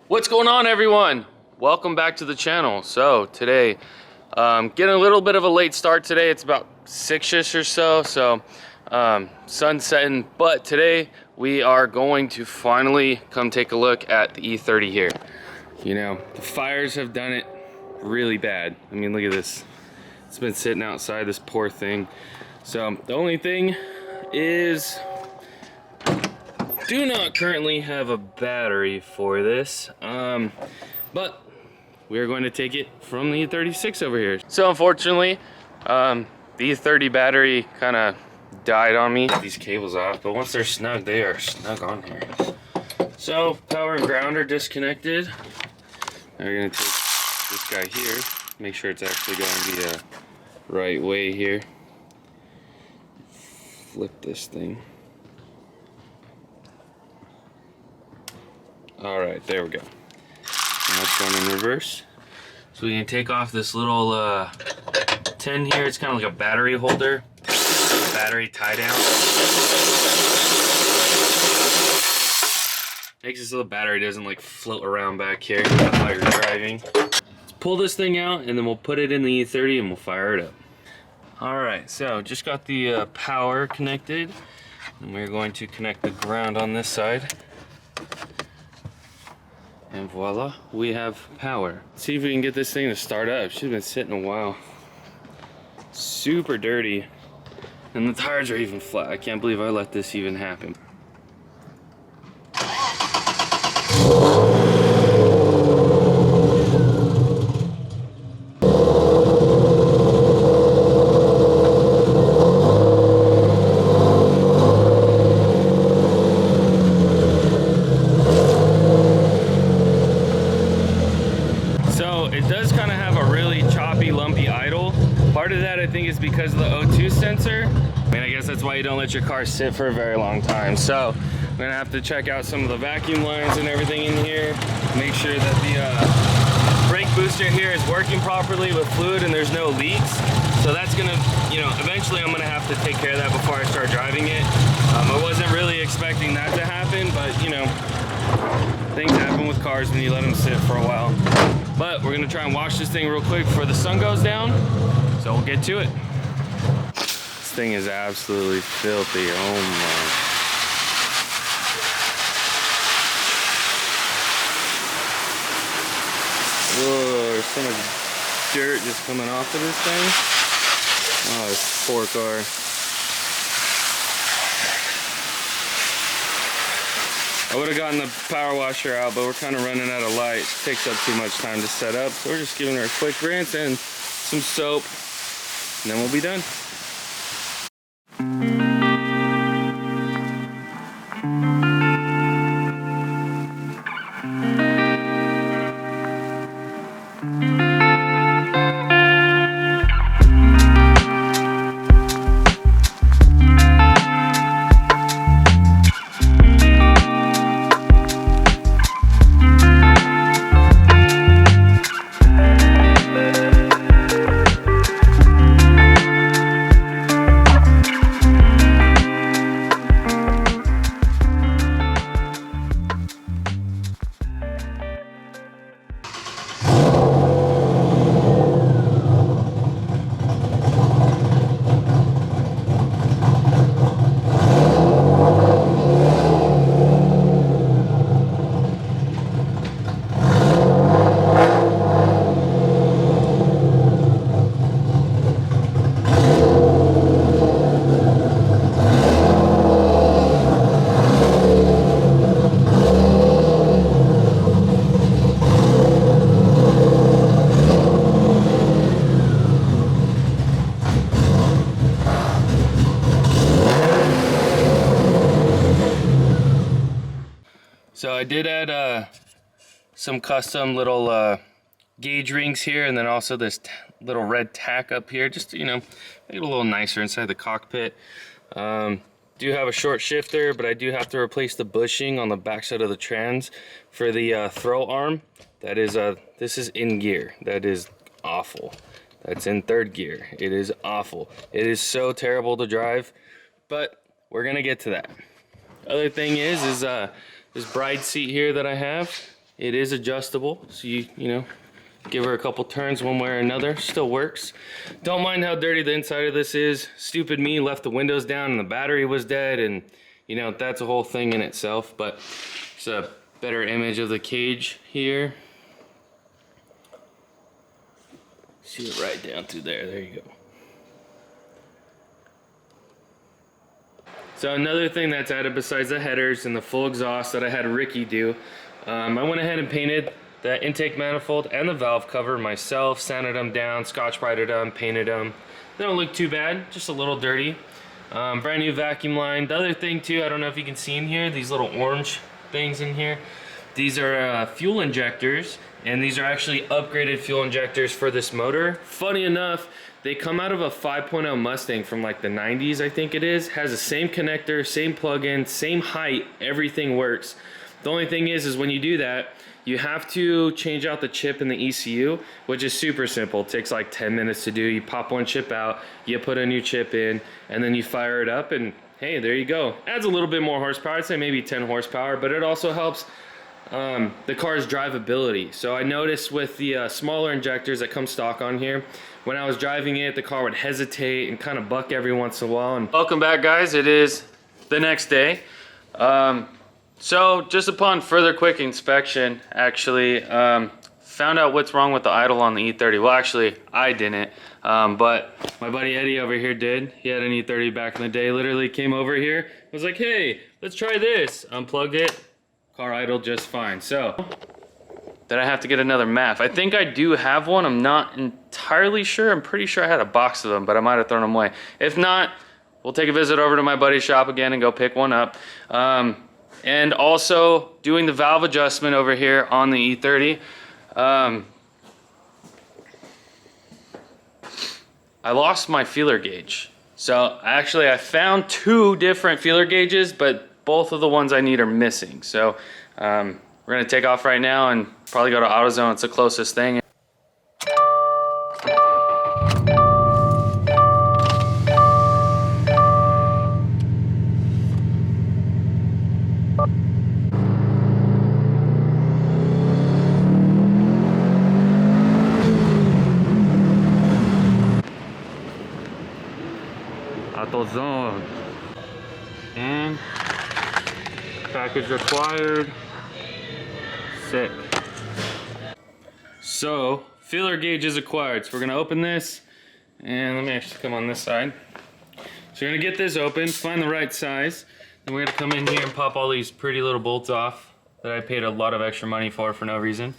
What's going on, everyone? Welcome back to the channel. So today, getting a little bit of a late start today. It's about 6ish or so, sun setting, but today we are going to finally come take a look at the E30 here. You know, the fires have done it really bad. I mean, look at this. It's been sitting outside, this poor thing. So the only thing is, do not currently have a battery for this, but we are going to take it from the E36 over here. So unfortunately, the E30 battery kind of died on me. Get these cables off, but once they're snug, they are snug on here. So power and ground are disconnected. Now we're gonna take this guy here, make sure it's actually going the right way here. Flip this thing. All right, there we go. Now it's going in reverse. So we can take off this little tin here. It's kind of like a battery holder, battery tie down. Makes this little battery doesn't like float around back here while you're driving. Let's pull this thing out and then we'll put it in the E30 and we'll fire it up. All right, so just got the power connected, and we're going to connect the ground on this side. And voila, we have power. Let's see if we can get this thing to start up. She's been sitting a while. Super dirty. And the tires are even flat. I can't believe I let this even happen. Part of that, I think, is because of the O2 sensor. I mean, I guess that's why you don't let your car sit for a very long time. So I'm gonna have to check out some of the vacuum lines and everything in here. Make sure that the brake booster here is working properly with fluid and there's no leaks. So that's gonna, you know, eventually I'm gonna have to take care of that before I start driving it. I wasn't really expecting that to happen, but you know, things happen with cars when you let them sit for a while. But we're gonna try and wash this thing real quick before the sun goes down. So we'll get to it. This thing is absolutely filthy. Oh my. Whoa, there's so much dirt just coming off of this thing. Oh, this poor car. I would have gotten the power washer out, but we're kind of running out of light. It takes up too much time to set up. So we're just giving her a quick rinse and some soap, and then we'll be done. So I did add some custom little gauge rings here, and then also this little red tack up here, just to, you know, make it a little nicer inside the cockpit. Do have a short shifter, but I do have to replace the bushing on the backside of the trans for the throw arm. That is this is in gear. That is awful. That's in third gear. It is awful. It is so terrible to drive, but we're gonna get to that. Other thing is this bride seat here that I have. It is adjustable, so you know, give her a couple turns one way or another, still works. Don't mind how dirty the inside of this is. Stupid me left the windows down and the battery was dead, and you know, that's a whole thing in itself, but it's a better image of the cage here. See it right down through there, there you go. So another thing that's added besides the headers and the full exhaust that I had Ricky do, I went ahead and painted the intake manifold and the valve cover myself, sanded them down, scotch-brighted them, painted them. They don't look too bad, just a little dirty. Brand new vacuum line. The other thing too, I don't know if you can see in here, these little orange things in here. These are fuel injectors, and these are actually upgraded fuel injectors for this motor. Funny enough, they come out of a 5.0 Mustang from like the 90s, I think it is. Has the same connector, same plug-in, same height, everything works. The only thing is when you do that, you have to change out the chip in the ECU, which is super simple. It takes like 10 minutes to do. You pop one chip out, you put a new chip in, and then you fire it up, and hey, there you go. Adds a little bit more horsepower. I'd say maybe 10 horsepower, but it also helps the car's drivability. So I noticed with the smaller injectors that come stock on here, when I was driving it, the car would hesitate and kind of buck every once in a while. And welcome back, guys. It is the next day. So just upon further quick inspection, actually found out what's wrong with the idle on the E30. Well, actually, I didn't, but my buddy Eddie over here did. He had an E30 back in the day. Literally came over here, was like, hey, let's try this. Unplugged it, car idled just fine. So did I have to get another MAF? I think I do have one. I'm not entirely sure. I'm pretty sure I had a box of them, but I might have thrown them away. If not, we'll take a visit over to my buddy's shop again and go pick one up. And also doing the valve adjustment over here on the E30. I lost my feeler gauge. So actually I found 2 different feeler gauges, but both of the ones I need are missing. So we're gonna take off right now and probably go to AutoZone. It's the closest thing. AutoZone. And package required. Sick. So feeler gauge is acquired. So we're gonna open this, and let me actually come on this side. So you're gonna get this open, find the right size. Then we're gonna come in here and pop all these pretty little bolts off that I paid a lot of extra money for no reason.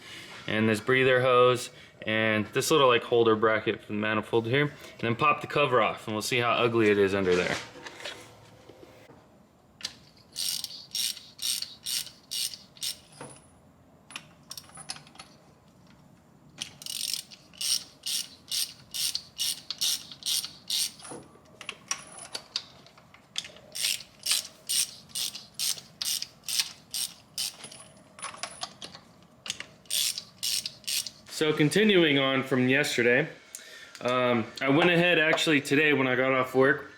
And this breather hose and this little like holder bracket for the manifold here. And then pop the cover off, and we'll see how ugly it is under there. So continuing on from yesterday, I went ahead actually today when I got off work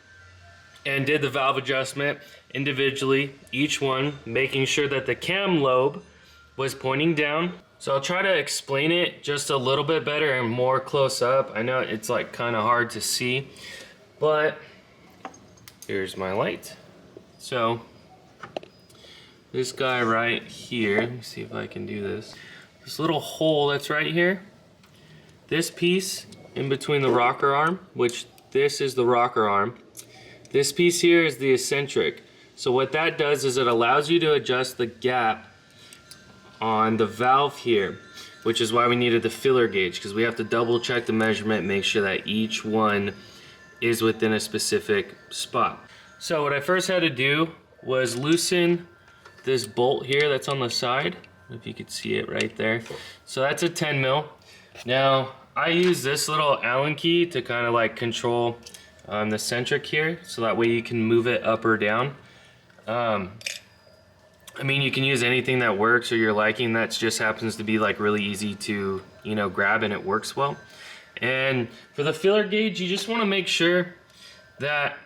and did the valve adjustment individually, each one, making sure that the cam lobe was pointing down. So I'll try to explain it just a little bit better and more close up. I know it's like kind of hard to see, but here's my light. So this guy right here, let me see if I can do this. This little hole that's right here, this piece in between the rocker arm, which this is the rocker arm. This piece here is the eccentric. So what that does is it allows you to adjust the gap on the valve here, which is why we needed the filler gauge, because we have to double check the measurement, make sure that each one is within a specific spot. So what I first had to do was loosen this bolt here that's on the side. If you could see it right there. So that's a 10 mil. Now I use this little Allen key to kind of like control the centric here, so that way you can move it up or down. I mean, you can use anything that works or you're liking that just happens to be like really easy to, you know, grab, and it works well. And for the feeler gauge, you just want to make sure that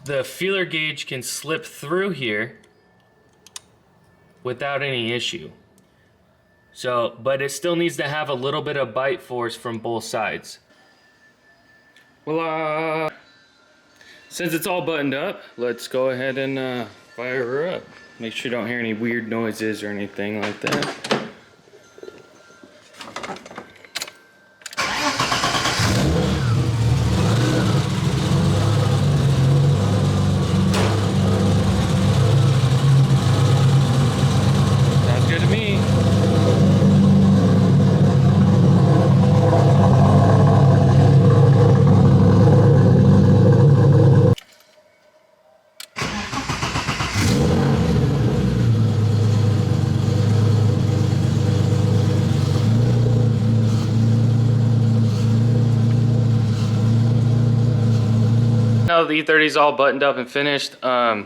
the feeler gauge can slip through here without any issue. So, but it still needs to have a little bit of bite force from both sides. Voila! Since it's all buttoned up, let's go ahead and fire her up. Make sure you don't hear any weird noises or anything like that. Sounds good to me. Now the E30 is all buttoned up and finished. I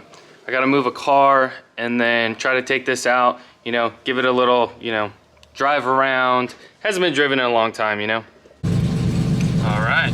gotta move a car and then try to take this out, you know, give it a little, you know, drive around. Hasn't been driven in a long time, you know. All right.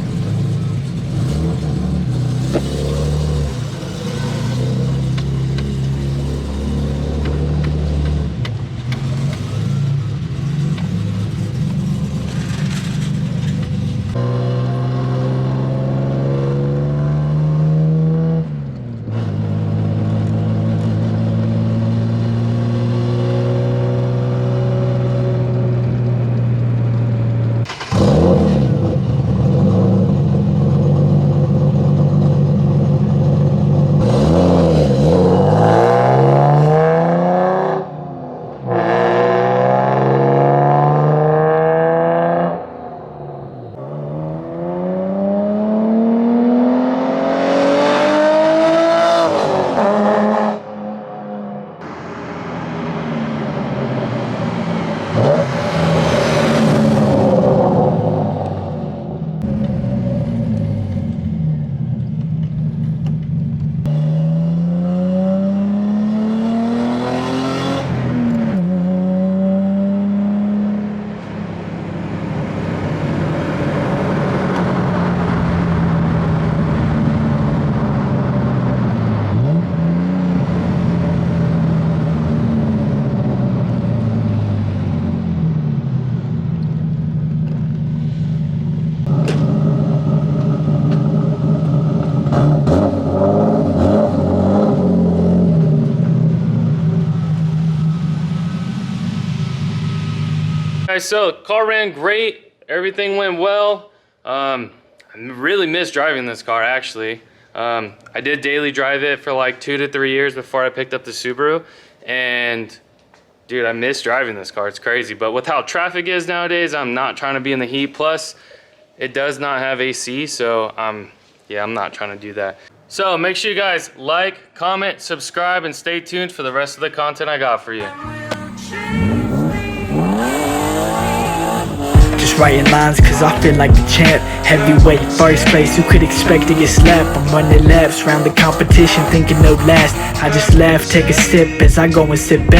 Guys, so car ran great. Everything went well. I really miss driving this car, actually. I did daily drive it for like 2 to 3 years before I picked up the Subaru. And dude, I miss driving this car. It's crazy. But with how traffic is nowadays, I'm not trying to be in the heat. Plus, it does not have AC, so yeah, I'm not trying to do that. So make sure you guys like, comment, subscribe, and stay tuned for the rest of the content I got for you. Just writing lines cause I feel like the champ. Heavyweight first place, who could expect to get slapped? I'm running laps round the competition thinking no last. I just laugh, take a sip as I go and sit back.